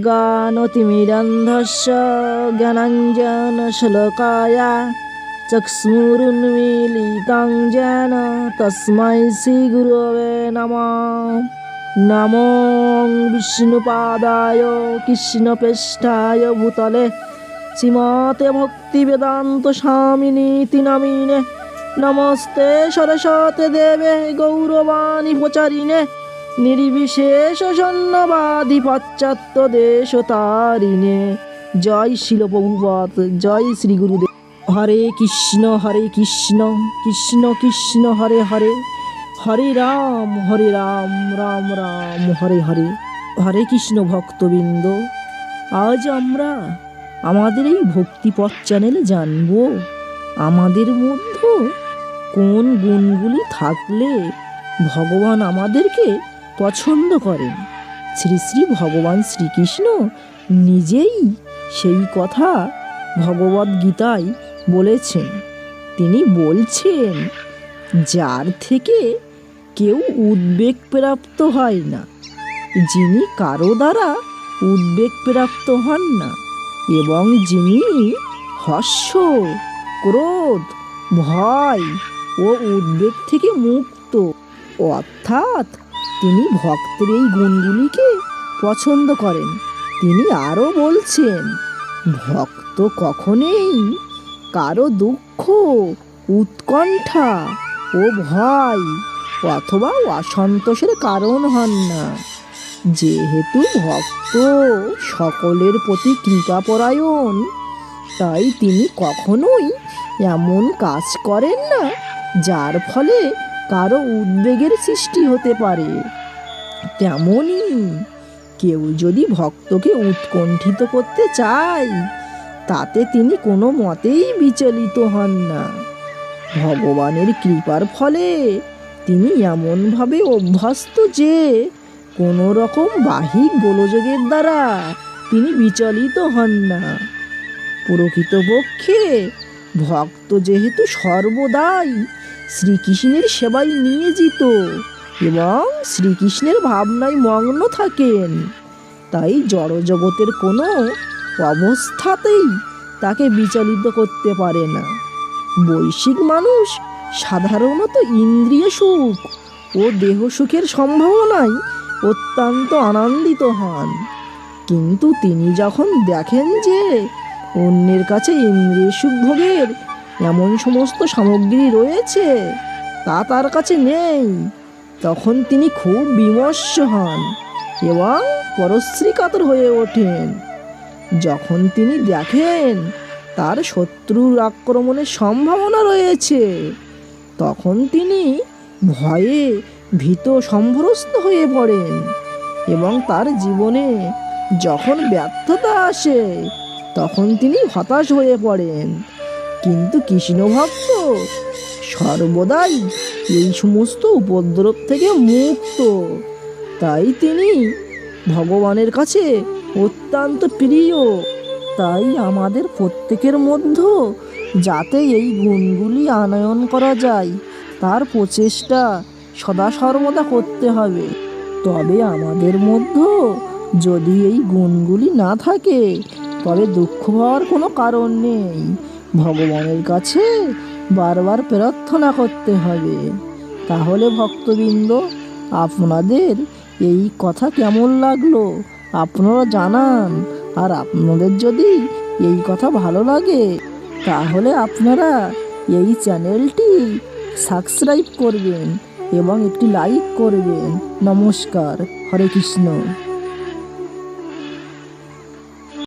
অজ্ঞানতিমিরান্ধস্য জ্ঞানাঞ্জনশলাকায়া চক্ষুরুন্মীলিतं येन তস্मै শ্রীগুরবে নমঃ। নমো বিষ্ণুপাদায় কৃষ্ণপ্রেষ্ঠায় ভূতলে শ্রীমতে ভক্তিবেদান্ত স্বামিনীতি নামিনে। নমস্তে সরস্বতী দেবে গৌরবাণী প্রচারিণে নির্বিশেষ শূন্যবাদী পাশ্চাত্য দেশতারিণে। জয় শিল প্রভুপাদ, জয় শ্রী গুরুদেব। হরে কৃষ্ণ কৃষ্ণ কৃষ্ণ হরে হরে, হরে রাম রাম রাম হরে হরে। হরে কৃষ্ণ ভক্তবৃন্দ, আজ আমরা আমাদের এই ভক্তিপথ চ্যানেলে জানব আমাদের মধ্যে কোন গুণগুলি থাকলে ভগবান আমাদেরকে পছন্দ করেন। শ্রী শ্রী ভগবান শ্রীকৃষ্ণ নিজেই সেই কথা ভগবদ্গীতায় বলেছেন। তিনি বলছেন, যার থেকে কেউ উদ্বেগ প্রাপ্ত হয় না, যিনি কারো দ্বারা উদ্বেগ প্রাপ্ত হন না, এবং যিনি হর্ষ, ক্রোধ, ভয় ও উদ্বেগ থেকে মুক্ত, অর্থাৎ তিনি ভক্তের এই গুণগুলিকে পছন্দ করেন। তিনি আরও বলছেন, ভক্ত কখনোই কারো দুঃখ, উৎকণ্ঠা ও ভয় অথবা অসন্তোষের কারণ হন না। যেহেতু ভক্ত সকলের প্রতি কৃপাপরায়ণ, তাই তিনি কখনোই এমন কাজ করেন না যার ফলে কারো উদ্বেগের সৃষ্টি হতে পারে। তেমনি কেউ যদি ভক্তকে উৎকণ্ঠিত করতে চায়, তাতে তিনি কোনো মতেই বিচলিত হন না। ভগবানের কৃপার ফলে তিনি এমনভাবে অভ্যস্ত যে কোনো রকম বাহিক গোলযোগের দ্বারা তিনি বিচলিত হন না। প্রকৃতপক্ষে ভক্ত যেহেতু সর্বদাই শ্রীকৃষ্ণের সেবায় নিয়োজিত এবং শ্রীকৃষ্ণের ভাবনায় মগ্ন থাকেন, তাই জড়জগতের কোনো অবস্থাতেই তাকে বিচলিত করতে পারে না। বৈশ্বিক মানুষ সাধারণত ইন্দ্রিয় সুখ ও দেহ সুখের সম্ভাবনায় অত্যন্ত আনন্দিত হন, কিন্তু তিনি যখন দেখেন যে অন্যের কাছে ইন্দ্রিয় সুখ ভোগের এমন সমস্ত সামগ্রী রয়েছে তা তার কাছে নেই, তখন তিনি খুব বিমর্ষ হন এবং পরশ্রীকাতর হয়ে ওঠেন। যখন তিনি দেখেন তার শত্রুর আক্রমণের সম্ভাবনা রয়েছে, তখন তিনি ভয়ে ভীত সম্ভ্রস্ত হয়ে পড়েন এবং তার জীবনে যখন ব্যর্থতা আসে তখন তিনি হতাশ হয়ে পড়েন। কিন্তু কৃষ্ণ ভক্ত সর্বদাই এই সমস্ত উপদ্রব থেকে মুক্ত, তাই তিনি ভগবানের কাছে অত্যন্ত প্রিয়। তাই আমাদের প্রত্যেকের মধ্যে যাতে এই গুণগুলি আনয়ন করা যায় তার প্রচেষ্টা সদা সর্বদা করতে হবে। তবে আমাদের মধ্যে যদি এই গুণগুলি না থাকে তবে দুঃখ হওয়ার কোনো কারণ নেই। ভগবানের কাছে বারবার প্রার্থনা করতে হবে। তাহলে ভক্তবৃন্দ, আপনাদের এই কথা কেমন লাগলো আপনারা জানান। আর আপনাদের যদি এই কথা ভালো লাগে তাহলে আপনারা এই চ্যানেলটি সাবস্ক্রাইব করবেন এবং একটি লাইক করবেন। নমস্কার, হরে কৃষ্ণ।